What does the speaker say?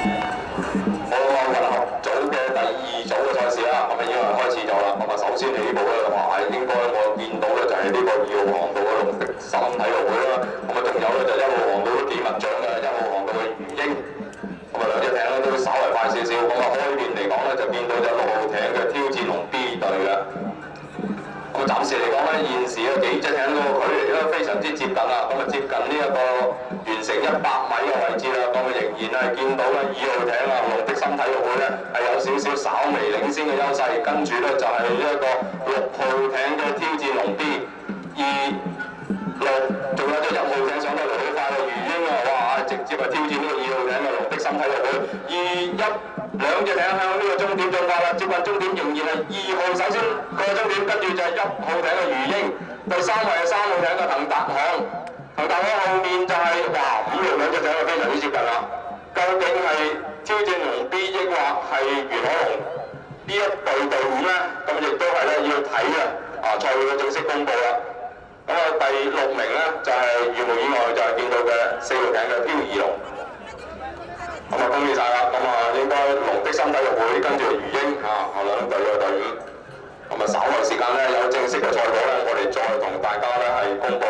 好啦，混合組嘅第二組嘅賽事啦，咁啊已經係開始咗啦。咁啊首先起步咧，哇係應該我見到咧就係呢個2號航道嘅龍的心體育會啦。咁啊仲有咧就1號航道都幾密張嘅1號航道嘅魚鷹。咁啊兩隻艇咧都稍為快少少。咁啊開邊嚟講咧就見到就6號艇嘅挑戰龍 B 隊嘅。咁暫時嚟講咧，現時嘅幾隻艇嗰個距離咧非常之接近啦。咁啊接近呢一個完成100米嘅位置啦。咁啊仍然係見到咧2號艇啊龍的心體育會咧係有少少稍微領先嘅優勢。跟住咧就係呢一個6號艇嘅挑戰龍 B 26，仲有隻1號艇上到嚟好快嘅魚鷹啊！哇！直接係挑戰呢個2號艇嘅龍的心體育會21。兩隻艇向呢個終點進發啦，接近終點仍然係2號首先過終點，跟住就係1號艇嘅魚鷹，第3位係3號艇嘅騰達航，騰達航後面就係哇5、6兩隻艇係非常之接近啦。究竟係挑戰龍 B 抑或係元海龍呢一隊伍咧？咁亦都係咧要睇賽會嘅正式公佈啦。咁啊第6名咧就係如無意外就係見到嘅4號艇嘅飄兒龍。咁啊，恭喜晒啦！咁啊，應該龍的心體育會跟住魚鷹兩隊嘅隊伍。咁啊，稍後時間咧有正式嘅賽果咧，我哋再同大家咧係公佈。